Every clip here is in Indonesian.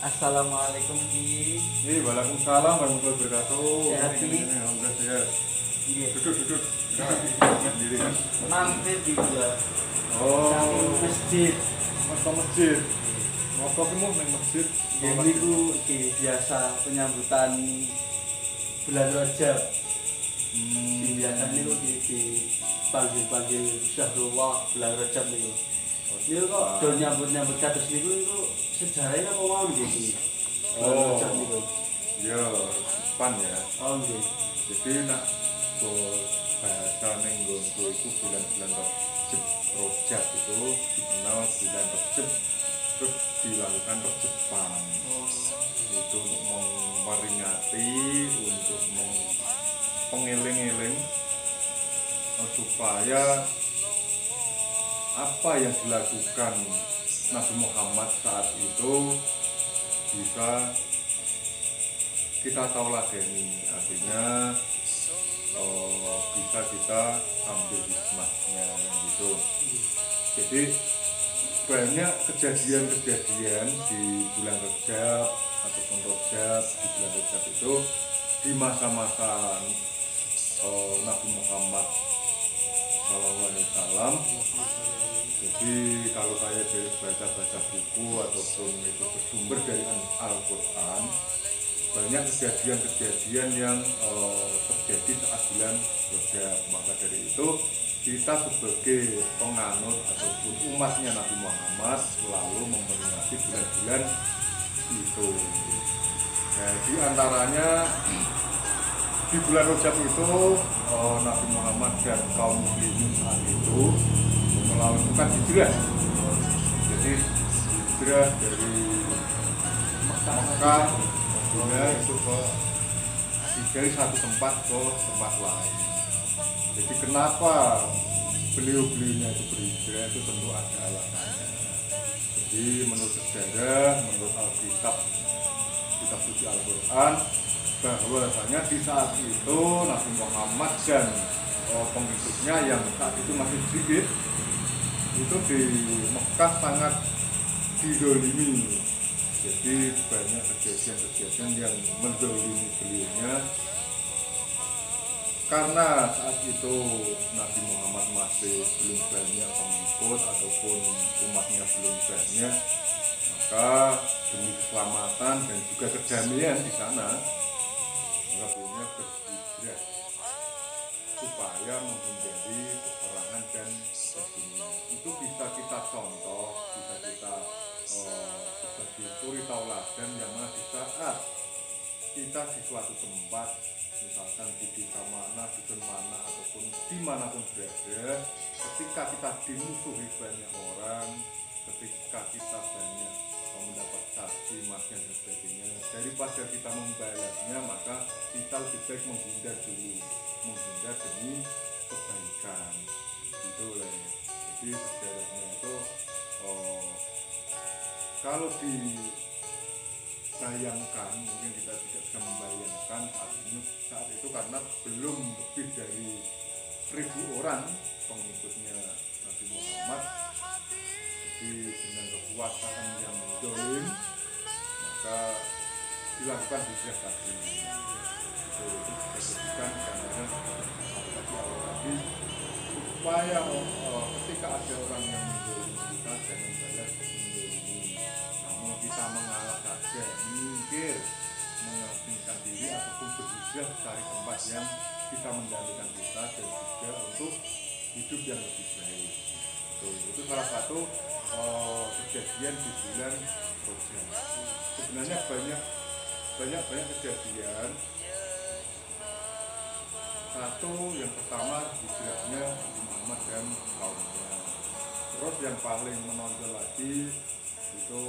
Assalamualaikum Ki. Waalaikumsalam warahmatullahi wabarakatuh. Sehat, Ki? Alhamdulillah sehat. Iya. Duduk. Sendiri kan. Mampir di gua. Oh, Saking masjid. masjid. Ngopo ki mau nang masjid? Jadi ku di biasa penyambutan bulan Rajab. Di biasa niku di panggil Syahrullah bulan Rajab niku. Niku kok do nyambut kados niku sejarahnya apa mau nggih? Bulan Oh. Rajab niku. Ya, pan ya. Oh nggih. Jadi nak bahasa ning nggonku itu bulan-bulan Rajab itu dikenal bulan Rajab terus dilakukan percepan. Itu untuk memperingati, untuk pengeling-eling supaya apa yang dilakukan Nabi Muhammad saat itu bisa kita tauladani, artinya bisa kita ambil hikmahnya gitu. Jadi banyak kejadian-kejadian di bulan Rajab ataupun Rajab di bulan Rajab itu di masa-masa Nabi Muhammad SAW. Jadi kalau saya baca-baca buku ataupun itu bersumber dari Al-Quran, banyak kejadian-kejadian yang terjadi saat bulan Rajab. Maka dari itu kita sebagai penganut ataupun umatnya Nabi Muhammad selalu memperingati bulan-bulan itu. Nah, di antaranya di bulan Rajab itu Nabi Muhammad dan kaum muslimin saat itu melakukan hijrah. Jadi hijrah dari Mekah itu dari satu tempat ke tempat lain. Jadi kenapa beliau-beliaunya itu berhijrah itu tentu ada alasannya. Jadi menurut sejarah, menurut Alkitab, kitab suci Al-Quran, bahwasanya di saat itu Nabi Muhammad dan pengikutnya yang saat itu masih sedikit itu di Mekah sangat didolimi. Jadi banyak kejadian-kejadian yang mendolimi beliaunya karena saat itu Nabi Muhammad masih belum banyak pengikut ataupun umatnya belum banyak, maka demi keselamatan dan juga kedamaian di sana maka beliaunya berhijrah supaya menghindari peperangan dan sebagainya. Itu bisa kita contoh, bisa kita sebagai suri tauladan yang mana di saat kita di suatu tempat, misalkan di desa mana, dusun mana, ataupun dimanapun berada, ketika kita dimusuhi banyak orang, ketika kita banyak mendapat caci maki dan sebagainya, daripada kita membalasnya, maka kita lebih baik menghindar dulu, menghindar demi kebaikan. Gitu lah. Jadi sejarahnya itu kalau dibayangkan, mungkin kita tidak bisa membayangkan saat itu karena belum lebih dari 1000 orang pengikutnya Nabi Muhammad. Jadi dengan kekuasaan yang dolim maka dilakukan hijrah tadi. Itu disebutkan karena tadi supaya ketika ada orang yang mendolimi kita jangan balas mendolimi, namun kita mengalah saja, minggir, mengasingkan diri ataupun berhijrah cari tempat yang bisa menggantikan kita dan juga untuk hidup yang lebih baik. Itu salah satu kejadian di bulan Rajab. Sebenarnya banyak kejadian. Satu, yang pertama hijrahnya Nabi Muhammad dan kaumnya. Terus yang paling menonjol lagi itu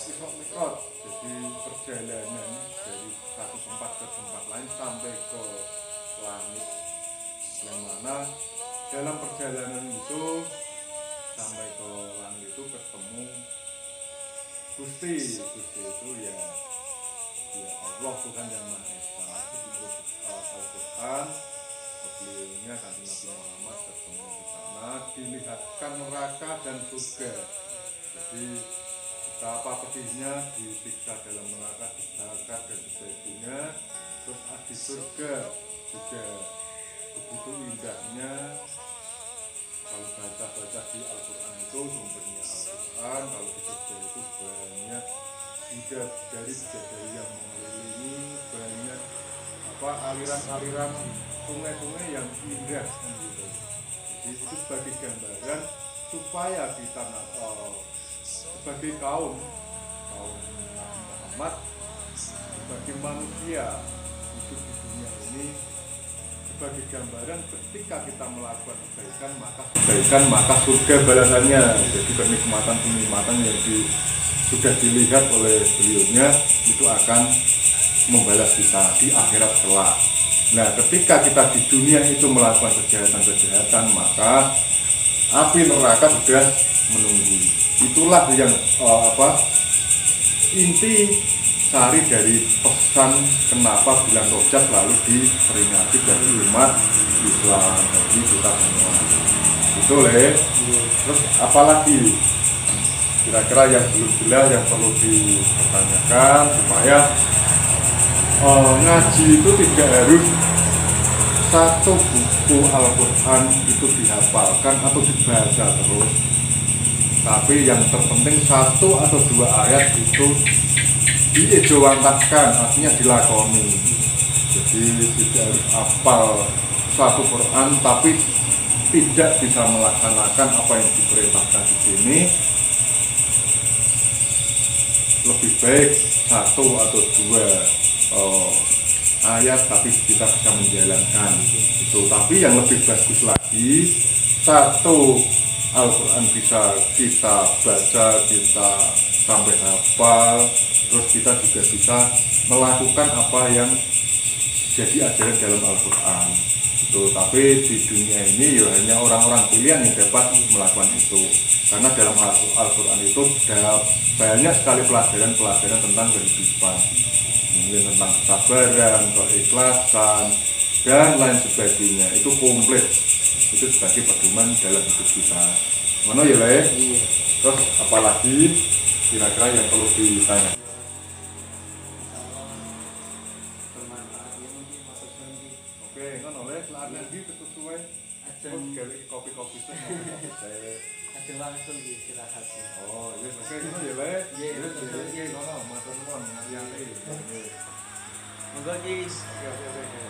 Isra Mi'raj, jadi perjalanan dari satu tempat ke tempat lain sampai ke langit, yang mana dalam perjalanan itu sampai ke langit itu ketemu Gusti itu ya Allah, Tuhan yang Maha Esa. Itu menurut Al-Quran, beliaunya Kanjeng Nabi Muhammad ketemu di sana, dilihatkan neraka dan surga. Jadi betapa pedihnya disiksa dalam neraka, dibakar dan sebagainya. Terus di surga juga begitu indahnya. Kalau baca-baca di Al-Quran itu sumbernya Al-Quran, kalau di surga itu banyak bidadari yang mengelilingi, banyak aliran-aliran sungai-sungai yang indah gitu. Jadi itu sebagai gambaran supaya kita sebagai kaum Nabi Muhammad, sebagai manusia hidup di dunia ini, sebagai gambaran ketika kita melakukan kebaikan maka surga balasannya. Jadi kenikmatan yang sudah dilihat oleh beliaunya itu akan membalas kita di akhirat kelak. Nah, ketika kita di dunia itu melakukan kejahatan maka api neraka sudah menunggu. Itulah yang inti sari dari pesan kenapa bulan Rajab lalu diperingati bagi umat Islam, bagi kita semua. Betul ya? Terus apalagi kira-kira yang belum jelas yang perlu dipertanyakan supaya ngaji itu tidak harus satu buku Al-Quran itu dihafalkan atau dibaca terus, tapi yang terpenting satu atau dua ayat itu diejawantahkan, artinya dilakoni. Jadi tidak harus hafal satu Quran tapi tidak bisa melaksanakan apa yang diperintahkan di sini. Lebih baik satu atau dua ayat tapi kita bisa menjalankan itu. Tapi yang lebih bagus lagi, satu Al-Quran bisa kita baca, kita sampai hafal, terus kita juga bisa melakukan apa yang jadi ajaran dalam Al-Quran itu. Tapi di dunia ini ya hanya orang-orang pilihan yang dapat melakukan itu, karena dalam Al-Quran itu banyak sekali pelajaran tentang kehidupan, mungkin tentang kesabaran, keikhlasan, dan lain sebagainya. Itu komplit, itu sebagai pedoman dalam hidup kita. Mana ya Le? Terus apalagi kira-kira yang perlu ditanya? Oke, kan oleh lagi sesuai gawe kopi-kopi itu. Ada langsung istirahat. Oh, iya, oke, kan ya Le? Iya, matur nuwun, ngati-ati. Monggo Ki. Oke.